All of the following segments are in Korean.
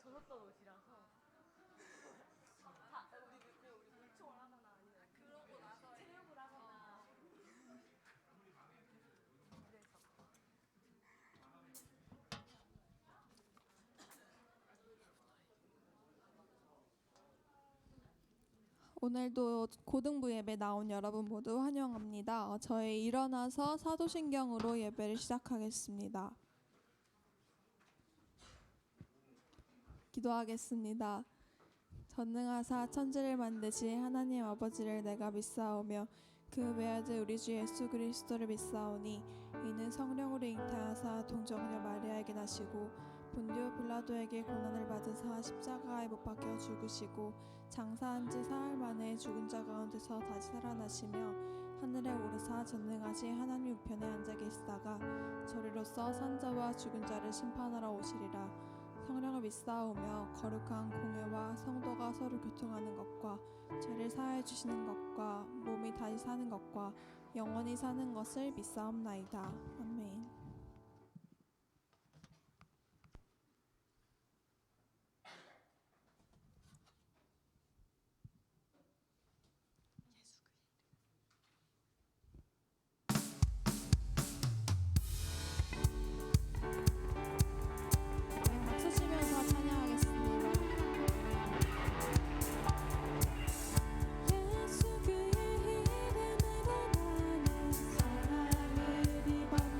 젖었던 옷이라서 다 우리 물총을 하거나 아니면 그러고 나서 체육을 하거나 그래서 오늘도 고등부 예배 나온 여러분 모두 환영합니다. 저희 일어나서 사도신경으로 예배를 시작하겠습니다. 기도하겠습니다. 전능하사 천지를 만드신 하나님 아버지를 내가 믿사오며 그 외아들 우리 주 예수 그리스도를 믿사오니 이는 성령으로 잉태하사 동정녀 마리아에게 나시고 본디오 빌라도에게 고난을 받으사 십자가에 못 박혀 죽으시고 장사한 지 사흘 만에 죽은 자 가운데서 다시 살아나시며 하늘에 오르사 전능하신 하나님 우편에 앉아 계시다가 저리로서 산자와 죽은 자를 심판하러 오시리라. 성령을 믿사오며 거룩한 공회와 성도가 서로 교통하는 것과 죄를 사하여 주시는 것과 몸이 다시 사는 것과 영원히 사는 것을 믿사옵나이다. 아멘. 박수 치면서 찬양하겠습니다. 예수 그의 이름으로 나는 사랑을 입었네.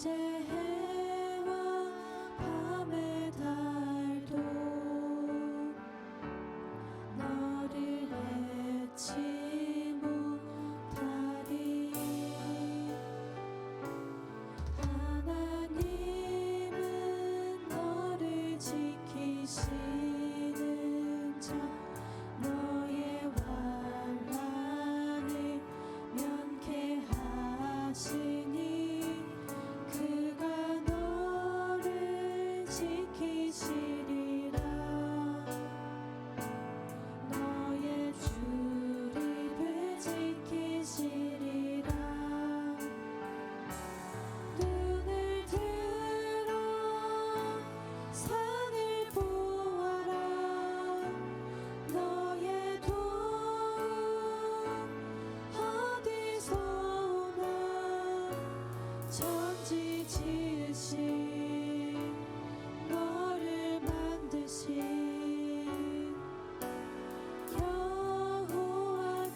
낮의 해와 밤의 달도 너를 잊지 못하리. 하나님은 너를 지키시는 자, 너의 환난을 면케하시니 그가 너를 지키시리라. 너의 출입을 지키시리라. 눈을 들어 산을 보아라. 너의 도움 어디서 오나. 천지 지으신 너를 만드신 여호와께로.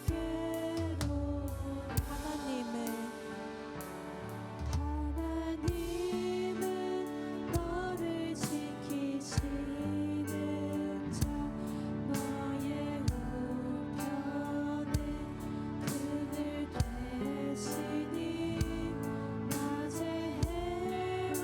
하나님은 너를 지키시는 자, 너의 우편에 그늘 되시니 낮의 해와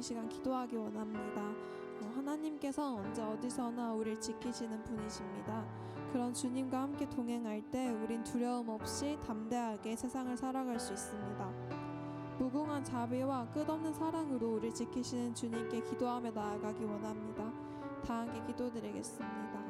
시간 기도하기 원합니다. 하나님께서 언제 어디서나 우리를 지키시는 분이십니다. 그런 주님과 함께 동행할 때 우린 두려움 없이 담대하게 세상을 살아갈 수 있습니다. 무궁한 자비와 끝없는 사랑으로 우리를 지키시는 주님께 기도하며 나아가기 원합니다. 다 함께 기도드리겠습니다.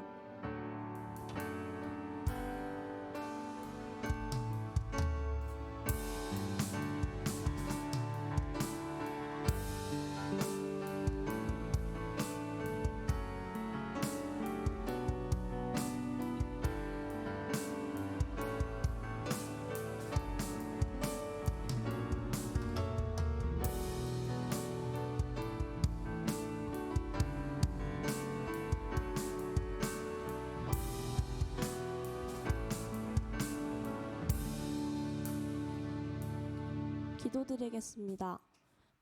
기도드리겠습니다.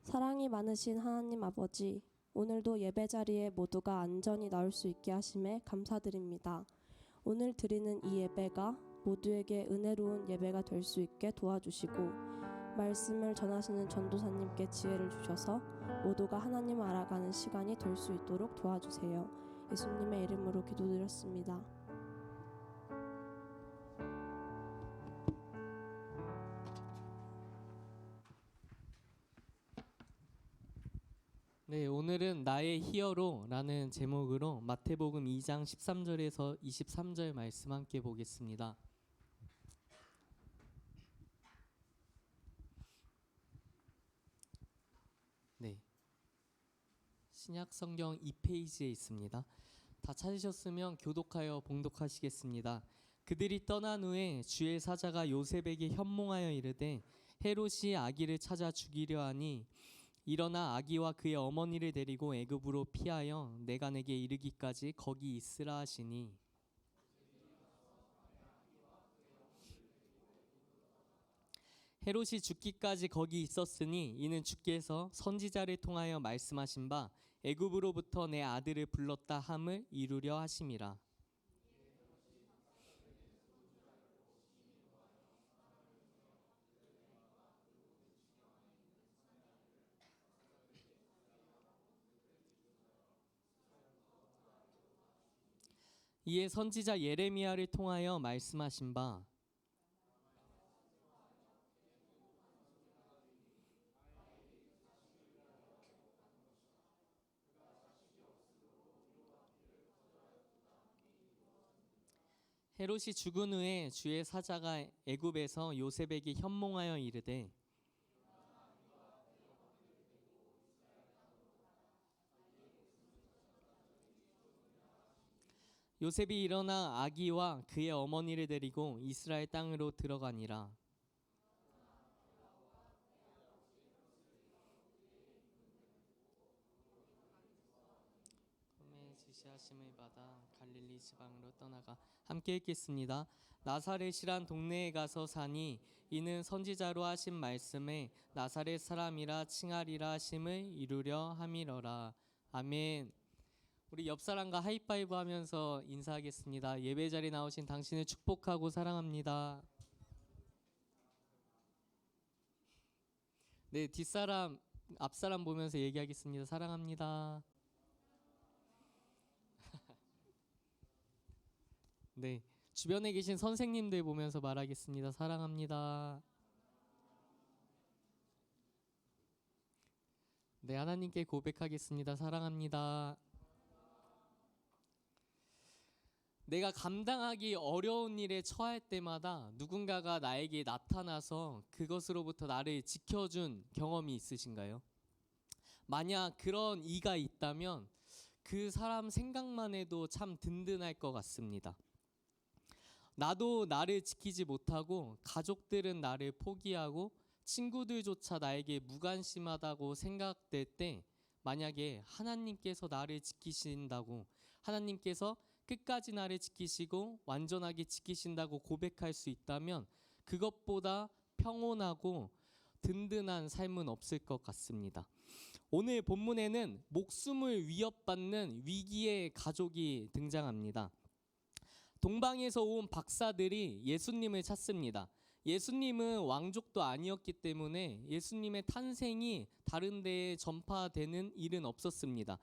사랑이 많으신 하나님 아버지, 오늘도 예배 자리에 모두가 안전히 나올 수 있게 하심에 감사드립니다. 오늘 드리는 이 예배가 모두에게 은혜로운 예배가 될 수 있게 도와주시고, 말씀을 전하시는 전도사님께 지혜를 주셔서 모두가 하나님을 알아가는 시간이 될 수 있도록 도와주세요. 예수님의 이름으로 기도드렸습니다. 네, 오늘은 나의 히어로라는 제목으로 마태복음 2장 13절에서 23절 말씀 함께 보겠습니다. 네, 신약 성경 2페이지에 있습니다. 다 찾으셨으면 교독하여 봉독하시겠습니다. 그들이 떠난 후에 주의 사자가 요셉에게 현몽하여 이르되 헤롯이 아기를 찾아 죽이려 하니 일어나 아기와 그의 어머니를 데리고 애굽으로 피하여 내가 내게 이르기까지 거기 있으라 하시니, 헤롯이 죽기까지 거기 있었으니 이는 주께서 선지자를 통하여 말씀하신 바 애굽으로부터 내 아들을 불렀다 함을 이루려 하심이라. 이에 선지자 예레미야를 통하여 말씀하신 바 헤롯이 죽은 후에 주의 사자가 애굽에서 요셉에게 현몽하여 이르되 요셉이 일어나 아기와 그의 어머니를 데리고 이스라엘 땅으로 들어가니라. 꿈에 지시하심을 받아 갈릴리 지방으로 떠나가. 함께 읽겠습니다. 나사렛이란 동네에 가서 사니 이는 선지자로 하신 말씀에 나사렛 사람이라 칭하리라 하심을 이루려 함이러라. 아멘. 우리 옆 사람과 하이파이브 하면서 인사하겠습니다. 예배 자리 나오신 당신을 축복하고 사랑합니다. 네, 뒷사람, 앞사람 보면서 얘기하겠습니다. 사랑합니다. 네, 주변에 계신 선생님들 보면서 말하겠습니다. 사랑합니다. 네, 하나님께 고백하겠습니다. 사랑합니다. 내가 감당하기 어려운 일에 처할 때마다 누군가가 나에게 나타나서 그것으로부터 나를 지켜준 경험이 있으신가요? 만약 그런 이가 있다면 그 사람 생각만 해도 참 든든할 것 같습니다. 나도 나를 지키지 못하고 가족들은 나를 포기하고 친구들조차 나에게 무관심하다고 생각될 때 만약에 하나님께서 나를 지키신다고, 하나님께서 끝까지 나를 지키시고 완전하게 지키신다고 고백할 수 있다면 그것보다 평온하고 든든한 삶은 없을 것 같습니다. 오늘 본문에는 목숨을 위협받는 위기의 가족이 등장합니다. 동방에서 온 박사들이 예수님을 찾습니다. 예수님은 왕족도 아니었기 때문에 예수님의 탄생이 다른 데에 전파되는 일은 없었습니다.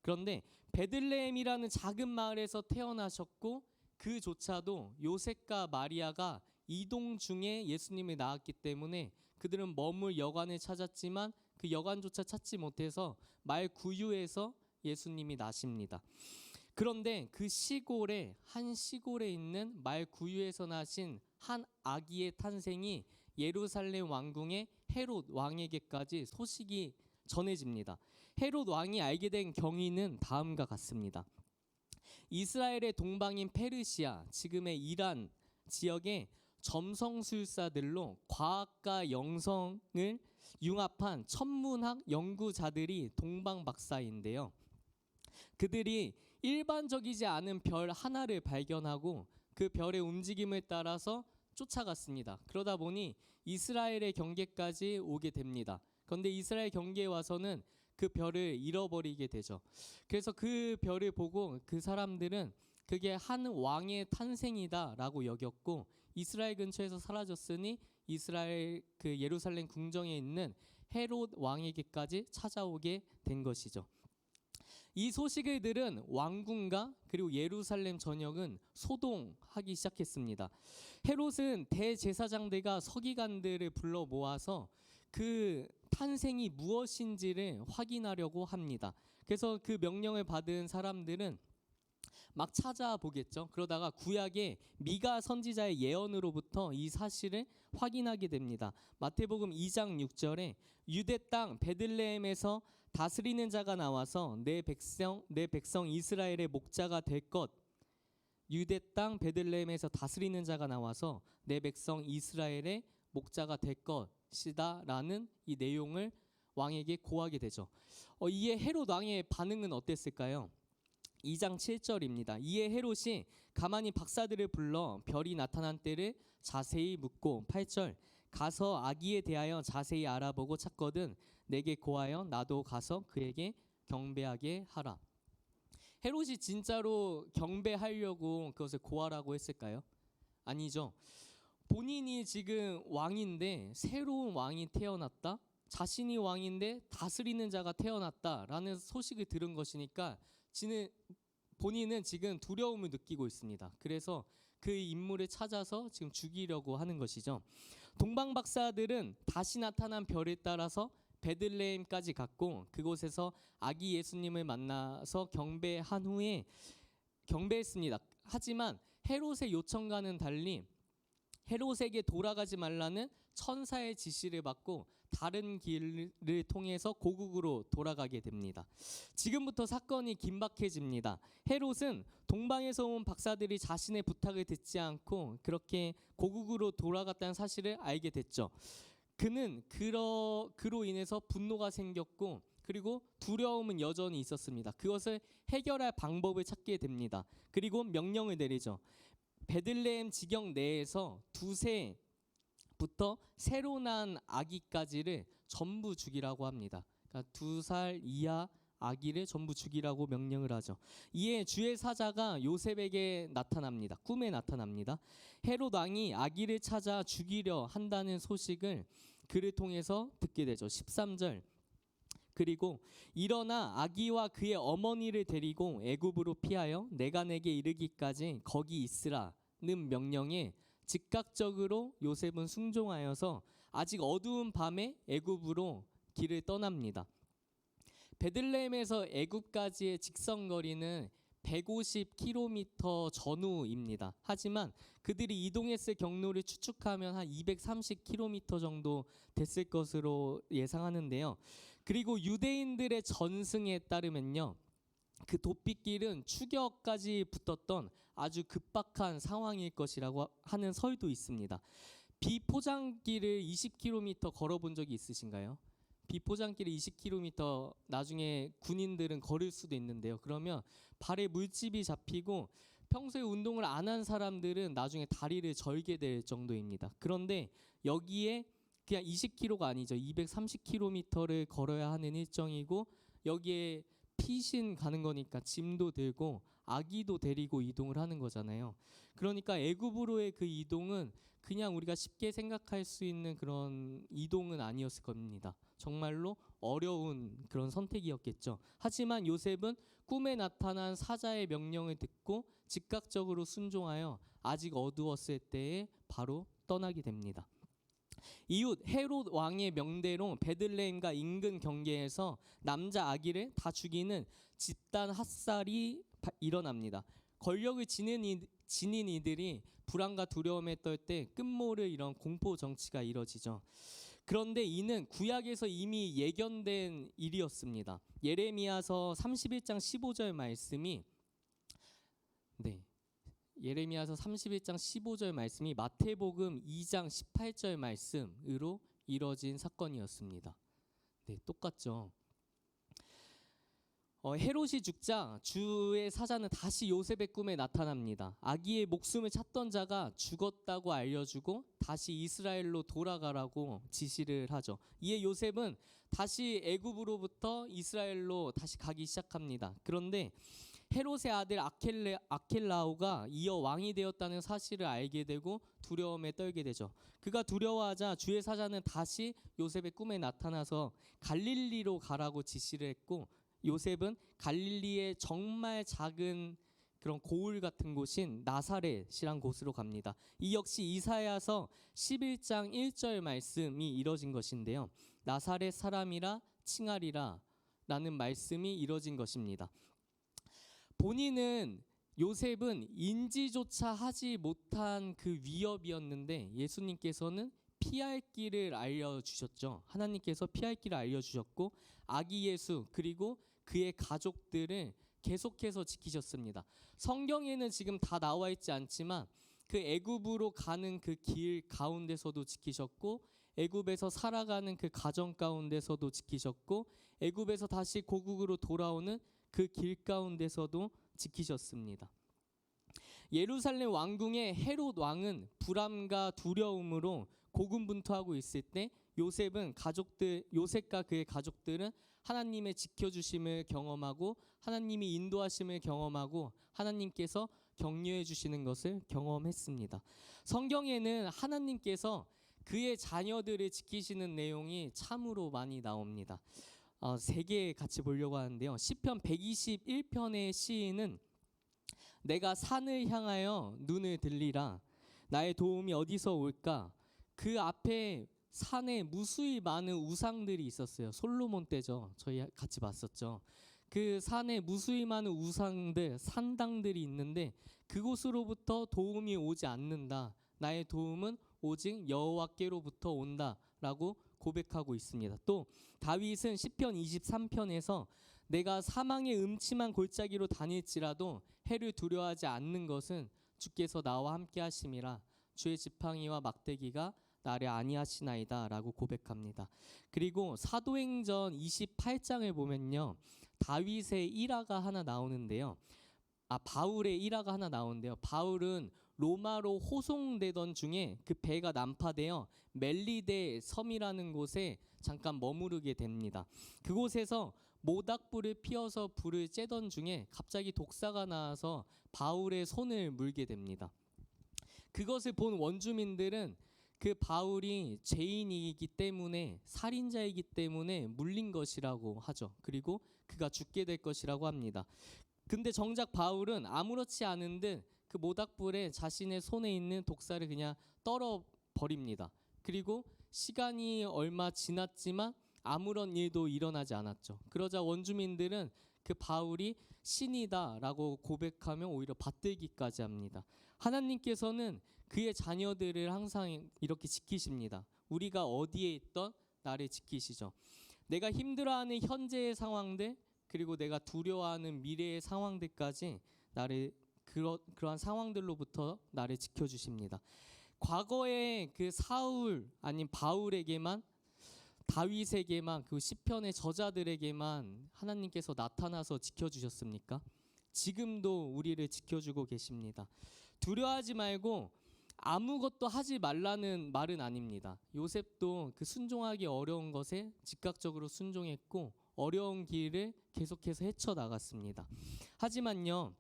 그런데 베들레헴이라는 작은 마을에서 태어나셨고 그조차도 요셉과 마리아가 이동 중에 예수님이 낳았기 때문에 그들은 머물 여관을 찾았지만 그 여관조차 찾지 못해서 말 구유에서 예수님이 나십니다. 그런데 그 한 시골에 있는 말 구유에서 나신 한 아기의 탄생이 예루살렘 왕궁의 헤롯 왕에게까지 소식이 전해집니다. 헤롯 왕이 알게 된 경위는 다음과 같습니다. 이스라엘의 동방인 페르시아, 지금의 이란 지역의 점성술사들로 과학과 영성을 융합한 천문학 연구자들이 동방박사인데요. 그들이 일반적이지 않은 별 하나를 발견하고 그 별의 움직임을 따라서 쫓아갔습니다. 그러다 보니 이스라엘의 경계까지 오게 됩니다. 그런데 이스라엘 경계에 와서는 그 별을 잃어버리게 되죠. 그래서 그 별을 보고 그 사람들은 그게 한 왕의 탄생이다라고 여겼고 이스라엘 근처에서 사라졌으니 이스라엘 그 예루살렘 궁정에 있는 헤롯 왕에게까지 찾아오게 된 것이죠. 이 소식을 들은 왕궁과 그리고 예루살렘 전역은 소동하기 시작했습니다. 헤롯은 대제사장들과 서기관들을 불러 모아서 그 탄생이 무엇인지를 확인하려고 합니다. 그래서 그 명령을 받은 사람들은 막 찾아보겠죠. 그러다가 구약의 미가 선지자의 예언으로부터 이 사실을 확인하게 됩니다. 마태복음 2장 6절에 유대 땅 베들레헴에서 다스리는 자가 나와서 내 백성 이스라엘의 목자가 될 것. 유대 땅 베들레헴에서 다스리는 자가 나와서 내 백성 이스라엘의 목자가 될 것이다라는 이 내용을 왕에게 고하게 되죠. 이에 헤롯 왕의 반응은 어땠을까요? 2장 7절입니다. 이에 헤롯이 가만히 박사들을 불러 별이 나타난 때를 자세히 묻고 8절 가서 아기에 대하여 자세히 알아보고 찾거든 내게 고하여 나도 가서 그에게 경배하게 하라. 헤롯이 진짜로 경배하려고 그것을 고하라고 했을까요? 아니죠. 본인이 지금 왕인데 새로운 왕이 태어났다. 자신이 왕인데 다스리는 자가 태어났다라는 소식을 들은 것이니까 본인은 지금 두려움을 느끼고 있습니다. 그래서 그 인물을 찾아서 지금 죽이려고 하는 것이죠. 동방 박사들은 다시 나타난 별에 따라서 베들레헴까지 갔고 그곳에서 아기 예수님을 만나서 경배한 후에 경배했습니다. 하지만 헤롯의 요청과는 달리 헤롯에게 돌아가지 말라는 천사의 지시를 받고 다른 길을 통해서 고국으로 돌아가게 됩니다. 지금부터 사건이 긴박해집니다. 헤롯은 동방에서 온 박사들이 자신의 부탁을 듣지 않고 그렇게 고국으로 돌아갔다는 사실을 알게 됐죠. 그는 그로 인해서 분노가 생겼고 그리고 두려움은 여전히 있었습니다. 그것을 해결할 방법을 찾게 됩니다. 그리고 명령을 내리죠. 베들레헴 지경 내에서 두세부터 새로 난 아기까지를 전부 죽이라고 합니다. 그러니까 2살 이하 아기를 전부 죽이라고 명령을 하죠. 이에 주의 사자가 요셉에게 나타납니다. 꿈에 나타납니다. 헤롯 왕이 아기를 찾아 죽이려 한다는 소식을 그를 통해서 듣게 되죠. 13절 그리고 일어나 아기와 그의 어머니를 데리고 애굽으로 피하여 내가 내게 이르기까지 거기 있으라는 명령에 즉각적으로 요셉은 순종하여서 아직 어두운 밤에 애굽으로 길을 떠납니다. 베들레헴에서 애굽까지의 직선거리는 150km 전후입니다. 하지만 그들이 이동했을 경로를 추측하면 한 230km 정도 됐을 것으로 예상하는데요. 그리고 유대인들의 전승에 따르면요. 그 도피길은 추격까지 붙었던 아주 급박한 상황일 것이라고 하는 설도 있습니다. 비포장길을 20km 걸어본 적이 있으신가요? 비포장길을 20km 나중에 군인들은 걸을 수도 있는데요. 그러면 발에 물집이 잡히고 평소에 운동을 안 한 사람들은 나중에 다리를 절게 될 정도입니다. 그런데 여기에 그냥 20km가 아니죠. 230km를 걸어야 하는 일정이고 여기에 피신 가는 거니까 짐도 들고 아기도 데리고 이동을 하는 거잖아요. 그러니까 애굽으로의 그 이동은 그냥 우리가 쉽게 생각할 수 있는 그런 이동은 아니었을 겁니다. 정말로 어려운 그런 선택이었겠죠. 하지만 요셉은 꿈에 나타난 사자의 명령을 듣고 즉각적으로 순종하여 아직 어두웠을 때에 바로 떠나게 됩니다. 이웃 헤롯 왕의 명대로 베들레헴과 인근 경계에서 남자 아기를 다 죽이는 집단 학살이 일어납니다. 권력을 지닌 이들이 불안과 두려움에 떨 때 끝모를 이런 공포 정치가 이뤄지죠. 그런데 이는 구약에서 이미 예견된 일이었습니다. 예레미야서 31장 15절 말씀이 예레미야서 31장 15절 말씀이 마태복음 2장 18절 말씀으로 이뤄진 사건이었습니다. 네, 똑같죠. 헤롯이 죽자 주의 사자는 다시 요셉의 꿈에 나타납니다. 아기의 목숨을 찾던 자가 죽었다고 알려주고 다시 이스라엘로 돌아가라고 지시를 하죠. 이에 요셉은 다시 애굽으로부터 이스라엘로 다시 가기 시작합니다. 그런데 헤롯의 아들 아켈라오가 이어 왕이 되었다는 사실을 알게 되고 두려움에 떨게 되죠. 그가 두려워하자 주의 사자는 다시 요셉의 꿈에 나타나서 갈릴리로 가라고 지시를 했고, 요셉은 갈릴리의 정말 작은 그런 고을 같은 곳인 나사렛이란 곳으로 갑니다. 이 역시 이사야서 11장 1절 말씀이 이뤄진 것인데요. 나사렛 사람이라 칭하리라 라는 말씀이 이뤄진 것입니다. 본인은 요셉은 인지조차 하지 못한 그 위협이었는데 예수님께서는 피할 길을 알려주셨죠. 하나님께서 피할 길을 알려주셨고 아기 예수 그리고 그의 가족들을 계속해서 지키셨습니다. 성경에는 지금 다 나와 있지 않지만 그 애굽으로 가는 그 길 가운데서도 지키셨고, 애굽에서 살아가는 그 가정 가운데서도 지키셨고, 애굽에서 다시 고국으로 돌아오는 그 길 가운데서도 지키셨습니다. 예루살렘 왕궁의 헤롯 왕은 불안과 두려움으로 고군분투하고 있을 때 요셉과 그의 가족들은 하나님의 지켜주심을 경험하고 하나님이 인도하심을 경험하고 하나님께서 격려해 주시는 것을 경험했습니다. 성경에는 하나님께서 그의 자녀들을 지키시는 내용이 참으로 많이 나옵니다. 세 개 같이 보려고 하는데요. 시편 121편의 시인은 내가 산을 향하여 눈을 들리라. 나의 도움이 어디서 올까? 그 앞에 산에 무수히 많은 우상들이 있었어요. 솔로몬 때죠. 저희 같이 봤었죠. 그 산에 무수히 많은 우상들, 산당들이 있는데 그곳으로부터 도움이 오지 않는다. 나의 도움은 오직 여호와께로부터 온다라고 고백하고 있습니다. 또 다윗은 시편 23편에서 내가 사망의 음침한 골짜기로 다닐지라도 해를 두려워하지 않는 것은 주께서 나와 함께 하심이라. 주의 지팡이와 막대기가 나를 아니하시나이다 라고 고백합니다. 그리고 사도행전 28장을 보면요, 다윗의 일화가 하나 나오는데요. 바울의 일화가 하나 나오는데요. 바울은 로마로 호송되던 중에 그 배가 난파되어 멜리데 섬이라는 곳에 잠깐 머무르게 됩니다. 그곳에서 모닥불을 피워서 불을 쬐던 중에 갑자기 독사가 나와서 바울의 손을 물게 됩니다. 그것을 본 원주민들은 그 바울이 죄인이기 때문에, 살인자이기 때문에 물린 것이라고 하죠. 그리고 그가 죽게 될 것이라고 합니다. 근데 정작 바울은 아무렇지 않은 듯 그 모닥불에 자신의 손에 있는 독사를 그냥 떨어 버립니다. 그리고 시간이 얼마 지났지만 아무런 일도 일어나지 않았죠. 그러자 원주민들은 그 바울이 신이다라고 고백하며 오히려 받들기까지 합니다. 하나님께서는 그의 자녀들을 항상 이렇게 지키십니다. 우리가 어디에 있던 나를 지키시죠. 내가 힘들어하는 현재의 상황들, 그리고 내가 두려워하는 미래의 상황들까지 나를 그러한 상황들로부터 나를 지켜주십니다. 과거에 그 사울 아닌 바울에게만, 다윗에게만, 그 시편의 저자들에게만 하나님께서 나타나서 지켜주셨습니까? 지금도 우리를 지켜주고 계십니다. 두려워하지 말고 아무것도 하지 말라는 말은 아닙니다. 요셉도 그 순종하기 어려운 것에 즉각적으로 순종했고 어려운 길을 계속해서 헤쳐나갔습니다. 하지만요,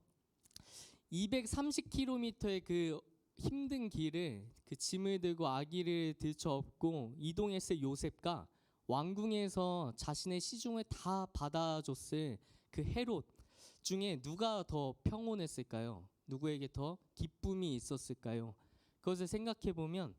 230km의 그 힘든 길을 그 짐을 들고 아기를 들쳐업고 이동했을 요셉과 왕궁에서 자신의 시중을 다 받아줬을 그 헤롯 중에 누가 더 평온했을까요? 누구에게 더 기쁨이 있었을까요? 그것을 생각해 보면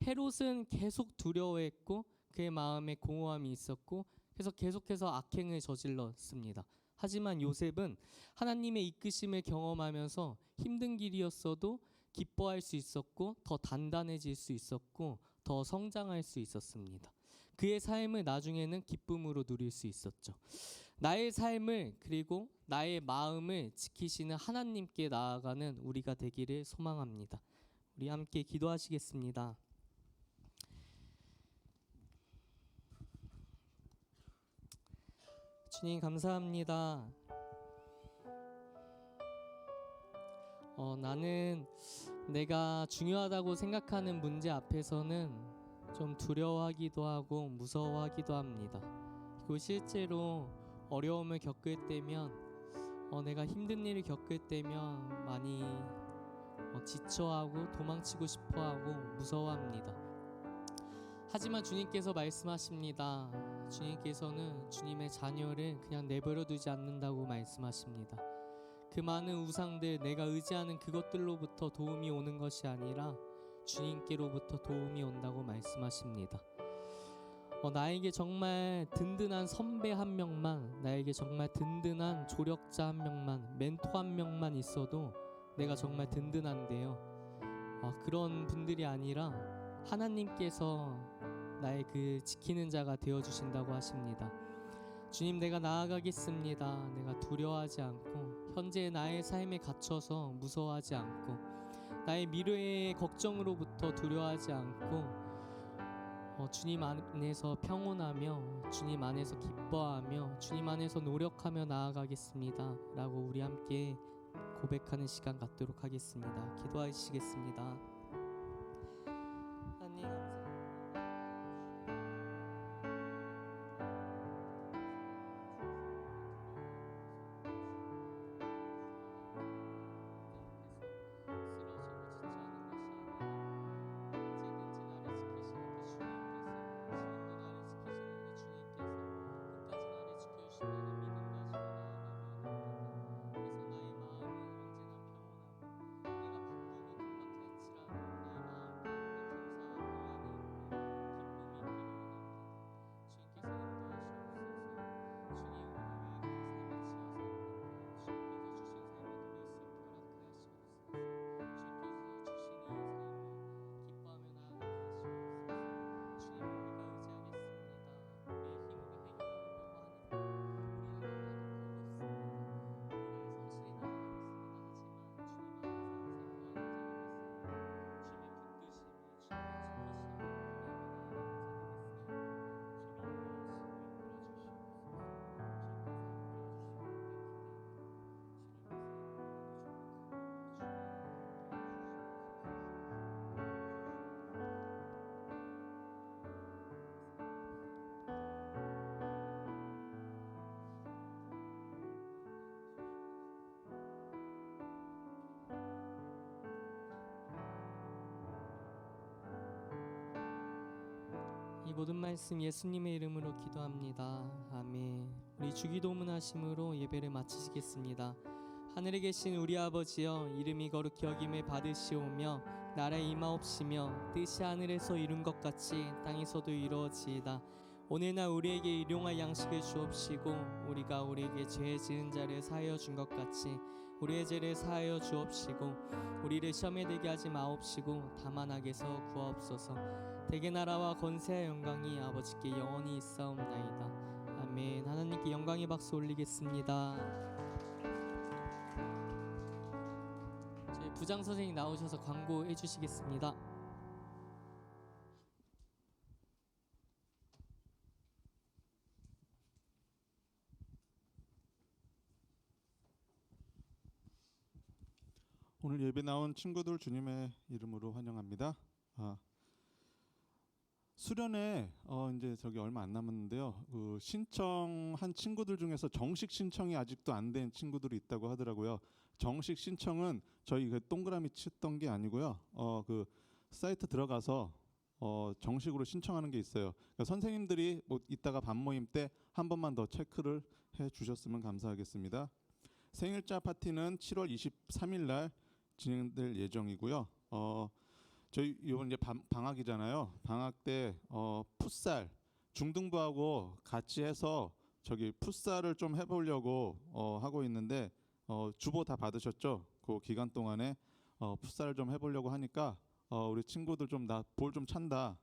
헤롯은 계속 두려워했고 그의 마음에 공허함이 있었고 그래서 계속해서 악행을 저질렀습니다. 하지만 요셉은 하나님의 이끄심을 경험하면서 힘든 길이었어도 기뻐할 수 있었고 더 단단해질 수 있었고 더 성장할 수 있었습니다. 그의 삶을 나중에는 기쁨으로 누릴 수 있었죠. 나의 삶을 그리고 나의 마음을 지키시는 하나님께 나아가는 우리가 되기를 소망합니다. 우리 함께 기도하시겠습니다. 주님 감사합니다. 나는 내가 중요하다고 생각하는 문제 앞에서는 좀 두려워하기도 하고 무서워하기도 합니다. 그리고 실제로 어려움을 겪을 때면 내가 힘든 일을 겪을 때면 많이 지쳐하고 도망치고 싶어하고 무서워합니다. 하지만 주님께서 말씀하십니다. 주님께서는 주님의 자녀를 그냥 내버려 두지 않는다고 말씀하십니다. 그 많은 우상들, 내가 의지하는 그것들로부터 도움이 오는 것이 아니라 주님께로부터 도움이 온다고 말씀하십니다. 나에게 정말 든든한 선배 한 명만, 나에게 정말 든든한 조력자 한 명만, 멘토 한 명만 있어도 내가 정말 든든한데요. 그런 분들이 아니라 하나님께서 나의 그 지키는 자가 되어주신다고 하십니다. 주님, 내가 나아가겠습니다. 내가 두려워하지 않고 현재 나의 삶에 갇혀서 무서워하지 않고 나의 미래의 걱정으로부터 두려워하지 않고 주님 안에서 평온하며 주님 안에서 기뻐하며 주님 안에서 노력하며 나아가겠습니다 라고 우리 함께 고백하는 시간 갖도록 하겠습니다. 기도하시겠습니다. 하나님 이 모든 말씀 예수님의 이름으로 기도합니다. 아멘. 우리 주기도문 하심으로 예배를 마치시겠습니다. 하늘에 계신 우리 아버지여, 이름이 거룩히 여김을 받으시오며 나라의 임하옵시며 뜻이 하늘에서 이룬 것 같이 땅에서도 이루어지이다. 오늘날 우리에게 일용할 양식을 주옵시고 우리가 우리에게 죄 지은 자를 사하여 준 것 같이 우리의 죄를 사하여 주옵시고 우리를 시험에 들게 하지 마옵시고 다만 악에서 구하옵소서. 대개 나라와 권세와 영광이 아버지께 영원히 있사옵나이다. 아멘. 하나님께 영광의 박수 올리겠습니다. 저희 부장 선생님 나오셔서 광고해 주시겠습니다. 오늘 예배 나온 친구들 주님의 이름으로 환영합니다. 수련회 이제 저기 얼마 안 남았는데요. 그 신청한 친구들 중에서 정식 신청이 아직도 안 된 친구들이 있다고 하더라고요. 정식 신청은 저희 그 동그라미 쳤던 게 아니고요. 그 사이트 들어가서 정식으로 신청하는 게 있어요. 그러니까 선생님들이 뭐 이따가 반 모임 때 한 번만 더 체크를 해 주셨으면 감사하겠습니다. 생일자 파티는 7월 23일 날 진행될 예정이고요. 저희 이번 이제 방학이잖아요. 방학 때 풋살 중등부하고 같이 해서 저기 풋살을 좀 해보려고 하고 있는데 주보 다 받으셨죠? 그 기간 동안에 풋살을 좀 해보려고 하니까 우리 친구들 좀 나 볼 좀 찬다.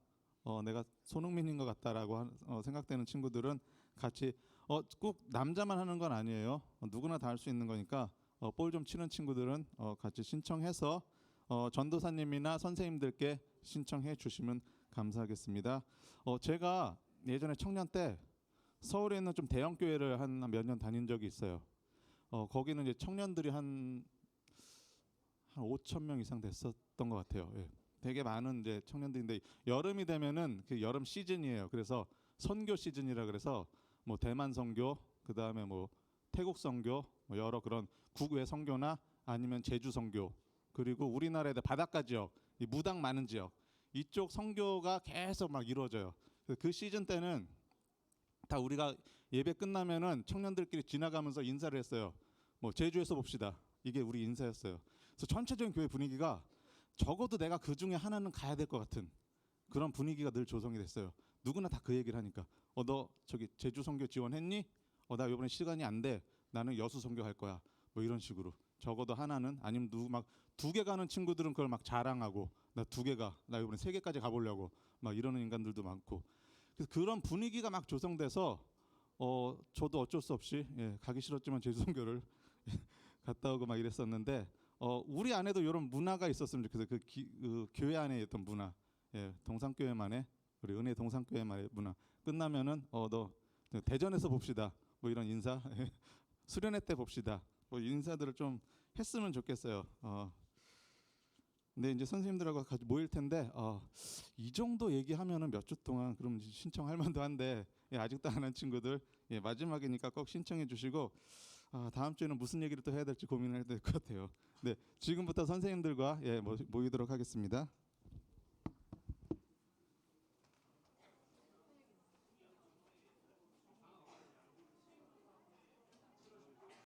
내가 손흥민인 것 같다라고 생각되는 친구들은 같이 꼭 남자만 하는 건 아니에요. 누구나 다 할 수 있는 거니까 볼 좀 치는 친구들은 같이 신청해서 전도사님이나 선생님들께 신청해 주시면 감사하겠습니다. 제가 예전에 청년 때 서울에 있는 좀 대형 교회를 한 몇 년 다닌 적이 있어요. 거기는 이제 청년들이 한 5천 명 이상 됐었던 것 같아요. 예. 되게 많은 이제 청년들인데 여름이 되면은 그 여름 시즌이에요. 그래서 선교 시즌이라 그래서 뭐 대만 선교, 그 다음에 뭐 태국 선교, 뭐 여러 그런 국외 선교나 아니면 제주 선교, 그리고 우리나라의 바닷가 지역, 이 무당 많은 지역 이쪽 선교가 계속 막 이루어져요. 그 시즌 때는 다 우리가 예배 끝나면은 청년들끼리 지나가면서 인사를 했어요. 뭐 제주에서 봅시다. 이게 우리 인사였어요. 그래서 전체적인 교회 분위기가 적어도 내가 그 중에 하나는 가야 될 것 같은 그런 분위기가 늘 조성이 됐어요. 누구나 다 그 얘기를 하니까 너 저기 제주 선교 지원했니? 나 이번에 시간이 안 돼. 나는 여수 선교 할 거야. 뭐 이런 식으로 적어도 하나는, 아니면 누구 막 2개 가는 친구들은 그걸 막 자랑하고 나 2개 가. 나 이번에 3개까지 가보려고 막 이러는 인간들도 많고. 그래서 그런 분위기가 막 조성돼서 저도 어쩔 수 없이 가기 싫었지만 제주 선교를 갔다 오고 막 이랬었는데 우리 안에도 이런 문화가 있었으면 좋겠어요. 그 교회 안에 있던 문화, 동산교회만의, 우리 은혜 동산교회만의 문화. 끝나면은 너 대전에서 봅시다. 뭐 이런 인사, 수련회 때 봅시다. 뭐 인사들을 좀 했으면 좋겠어요. 근데 이제 선생님들하고 같이 모일 텐데 이 정도 얘기하면은 몇 주 동안 그럼 신청할 만도 한데 아직도 안 한 친구들 마지막이니까 꼭 신청해 주시고 다음 주에는 무슨 얘기를 또 해야 될지 고민을 해야 될 것 같아요. 네, 지금부터 선생님들과 모이도록 하겠습니다.